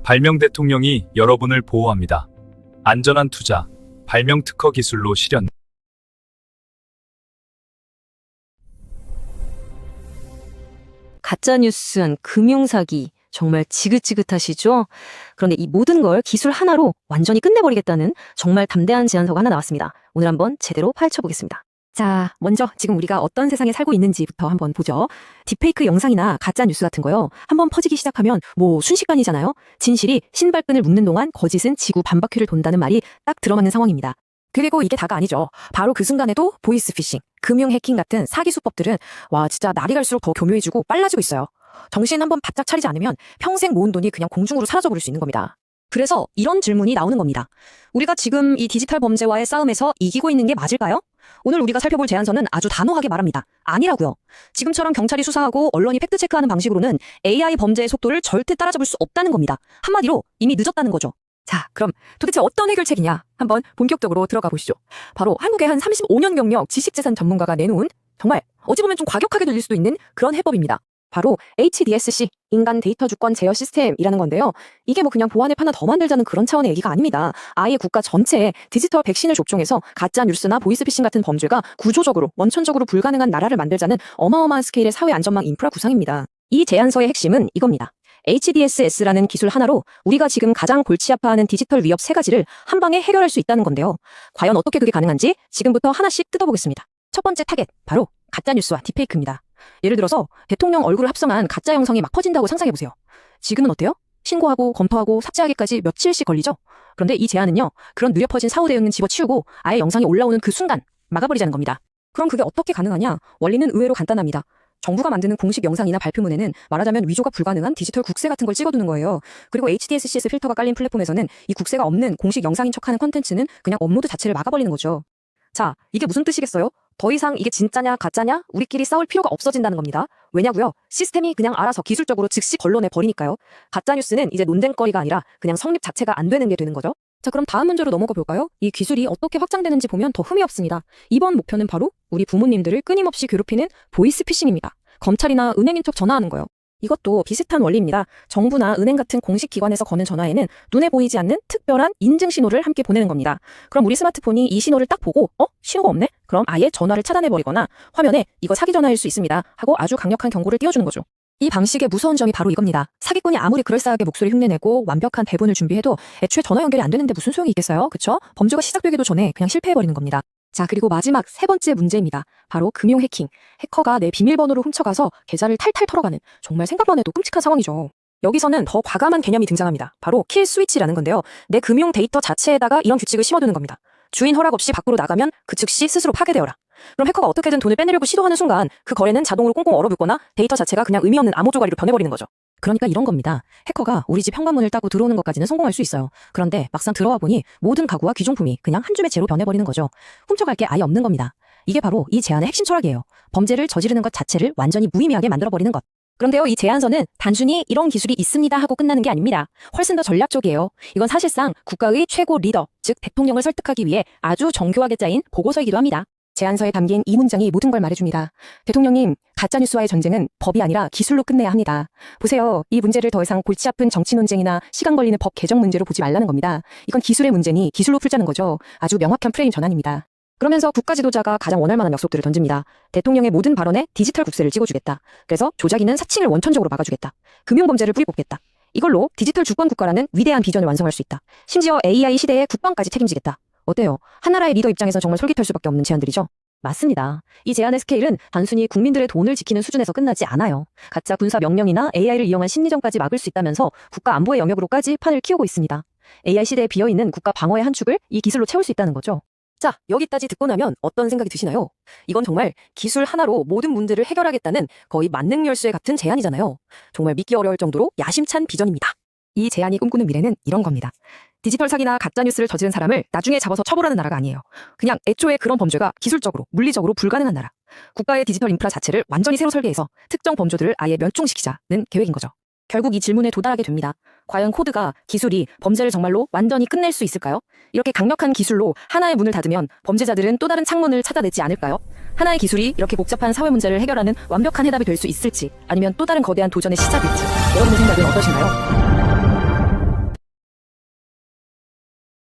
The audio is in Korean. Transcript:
발명 대통령이 여러분을 보호합니다. 안전한 투자, 발명 특허 기술로 실현. 가짜뉴스, 금융사기, 정말 지긋지긋하시죠? 그런데 이 모든 걸 기술 하나로 완전히 끝내버리겠다는 정말 담대한 제안서가 하나 나왔습니다. 오늘 한번 제대로 파헤쳐보겠습니다. 자, 먼저 지금 우리가 어떤 세상에 살고 있는지부터 한번 보죠. 딥페이크 영상이나 가짜뉴스 같은 거요. 한번 퍼지기 시작하면 순식간이잖아요. 진실이 신발끈을 묶는 동안 거짓은 지구 반바퀴를 돈다는 말이 딱 들어맞는 상황입니다. 그리고 이게 다가 아니죠. 바로 그 순간에도 보이스피싱, 금융 해킹 같은 사기 수법들은 진짜 날이 갈수록 더 교묘해지고 빨라지고 있어요. 정신 한번 바짝 차리지 않으면 평생 모은 돈이 그냥 공중으로 사라져버릴 수 있는 겁니다. 그래서 이런 질문이 나오는 겁니다. 우리가 지금 이 디지털 범죄와의 싸움에서 이기고 있는 게 맞을까요? 오늘 우리가 살펴볼 제안서는 아주 단호하게 말합니다. 아니라고요. 지금처럼 경찰이 수사하고 언론이 팩트체크하는 방식으로는 AI 범죄의 속도를 절대 따라잡을 수 없다는 겁니다. 한마디로 이미 늦었다는 거죠. 자, 그럼 도대체 어떤 해결책이냐? 한번 본격적으로 들어가 보시죠. 바로 한국의 한 35년 경력 지식재산 전문가가 내놓은 정말 어찌 보면 좀 과격하게 들릴 수도 있는 그런 해법입니다. 바로 HDSC, 인간 데이터 주권 제어 시스템이라는 건데요. 이게 그냥 보안앱 하나 더 만들자는 그런 차원의 얘기가 아닙니다. 아예 국가 전체에 디지털 백신을 접종해서 가짜 뉴스나 보이스피싱 같은 범죄가 구조적으로, 원천적으로 불가능한 나라를 만들자는 어마어마한 스케일의 사회 안전망 인프라 구상입니다. 이 제안서의 핵심은 이겁니다. HDSS라는 기술 하나로 우리가 지금 가장 골치 아파하는 디지털 위협 3가지를 한 방에 해결할 수 있다는 건데요. 과연 어떻게 그게 가능한지 지금부터 하나씩 뜯어보겠습니다. 첫 번째 타겟, 바로 가짜뉴스와 딥페이크입니다. 예를 들어서 대통령 얼굴을 합성한 가짜 영상이 막 퍼진다고 상상해보세요. 지금은 어때요? 신고하고 검토하고 삭제하기까지 며칠씩 걸리죠? 그런데 이 제안은요, 그런 느려 퍼진 사후 대응은 집어치우고 아예 영상이 올라오는 그 순간 막아버리자는 겁니다. 그럼 그게 어떻게 가능하냐? 원리는 의외로 간단합니다. 정부가 만드는 공식 영상이나 발표문에는 말하자면 위조가 불가능한 디지털 국세 같은 걸 찍어두는 거예요. 그리고 HDSCS 필터가 깔린 플랫폼에서는 이 국세가 없는 공식 영상인 척하는 컨텐츠는 그냥 업로드 자체를 막아버리는 거죠. 자, 이게 무슨 뜻이겠어요? 더 이상 이게 진짜냐 가짜냐 우리끼리 싸울 필요가 없어진다는 겁니다. 왜냐고요? 시스템이 그냥 알아서 기술적으로 즉시 걸러내버리니까요. 가짜뉴스는 이제 논쟁거리가 아니라 그냥 성립 자체가 안 되는 게 되는 거죠. 자, 그럼 다음 문제로 넘어가 볼까요? 이 기술이 어떻게 확장되는지 보면 더 흠이 없습니다. 이번 목표는 바로 우리 부모님들을 끊임없이 괴롭히는 보이스피싱입니다. 검찰이나 은행인 척 전화하는 거요. 이것도 비슷한 원리입니다. 정부나 은행 같은 공식 기관에서 거는 전화에는 눈에 보이지 않는 특별한 인증 신호를 함께 보내는 겁니다. 그럼 우리 스마트폰이 이 신호를 딱 보고 신호가 없네? 그럼 아예 전화를 차단해버리거나 화면에 이거 사기 전화일 수 있습니다 하고 아주 강력한 경고를 띄워주는 거죠. 이 방식의 무서운 점이 바로 이겁니다. 사기꾼이 아무리 그럴싸하게 목소리 흉내내고 완벽한 대본을 준비해도 애초에 전화 연결이 안 되는데 무슨 소용이 있겠어요? 그쵸? 범죄가 시작되기도 전에 그냥 실패해버리는 겁니다. 자, 그리고 마지막 세 번째 문제입니다. 바로 금융 해킹. 해커가 내 비밀번호를 훔쳐가서 계좌를 탈탈 털어가는 정말 생각만 해도 끔찍한 상황이죠. 여기서는 더 과감한 개념이 등장합니다. 바로 킬 스위치라는 건데요. 내 금융 데이터 자체에다가 이런 규칙을 심어두는 겁니다. 주인 허락 없이 밖으로 나가면 그 즉시 스스로 파괴되어라. 그럼 해커가 어떻게든 돈을 빼내려고 시도하는 순간 그 거래는 자동으로 꽁꽁 얼어붙거나 데이터 자체가 그냥 의미 없는 암호 조가리로 변해버리는 거죠. 그러니까 이런 겁니다. 해커가 우리 집 현관문을 따고 들어오는 것까지는 성공할 수 있어요. 그런데 막상 들어와 보니 모든 가구와 귀중품이 그냥 한 줌의 재로 변해버리는 거죠. 훔쳐갈 게 아예 없는 겁니다. 이게 바로 이 제안의 핵심 철학이에요. 범죄를 저지르는 것 자체를 완전히 무의미하게 만들어버리는 것. 그런데요, 이 제안서는 단순히 이런 기술이 있습니다 하고 끝나는 게 아닙니다. 훨씬 더 전략적이에요. 이건 사실상 국가의 최고 리더, 즉 대통령을 설득하기 위해 아주 정교하게 짜인 보고서이기도 합니다. 제안서에 담긴 이 문장이 모든 걸 말해줍니다. 대통령님, 가짜뉴스와의 전쟁은 법이 아니라 기술로 끝내야 합니다. 보세요. 이 문제를 더 이상 골치 아픈 정치 논쟁이나 시간 걸리는 법 개정 문제로 보지 말라는 겁니다. 이건 기술의 문제니 기술로 풀자는 거죠. 아주 명확한 프레임 전환입니다. 그러면서 국가 지도자가 가장 원할 만한 약속들을 던집니다. 대통령의 모든 발언에 디지털 국세를 찍어주겠다. 그래서 조작이는 사칭을 원천적으로 막아주겠다. 금융범죄를 뿌리 뽑겠다. 이걸로 디지털 주권 국가라는 위대한 비전을 완성할 수 있다. 심지어 AI 시대의 국방까지 책임지겠다. 어때요? 하나라의 리더 입장에선 정말 솔깃할 수밖에 없는 제안들이죠? 맞습니다. 이 제안의 스케일은 단순히 국민들의 돈을 지키는 수준에서 끝나지 않아요. 가짜 군사 명령이나 AI를 이용한 심리전까지 막을 수 있다면서 국가 안보의 영역으로까지 판을 키우고 있습니다. AI 시대에 비어있는 국가 방어의 한 축을 이 기술로 채울 수 있다는 거죠. 자, 여기까지 듣고 나면 어떤 생각이 드시나요? 이건 정말 기술 하나로 모든 문제를 해결하겠다는 거의 만능 열쇠 같은 제안이잖아요. 정말 믿기 어려울 정도로 야심찬 비전입니다. 이 제안이 꿈꾸는 미래는 이런 겁니다. 디지털 사기나 가짜뉴스를 저지른 사람을 나중에 잡아서 처벌하는 나라가 아니에요. 그냥 애초에 그런 범죄가 기술적으로, 물리적으로 불가능한 나라. 국가의 디지털 인프라 자체를 완전히 새로 설계해서 특정 범죄들을 아예 멸종시키자는 계획인 거죠. 결국 이 질문에 도달하게 됩니다. 과연 코드가, 기술이 범죄를 정말로 완전히 끝낼 수 있을까요? 이렇게 강력한 기술로 하나의 문을 닫으면 범죄자들은 또 다른 창문을 찾아내지 않을까요? 하나의 기술이 이렇게 복잡한 사회 문제를 해결하는 완벽한 해답이 될 수 있을지, 아니면 또 다른 거대한 도전의 시작일지, 여러분의 생각은 어떠신가요?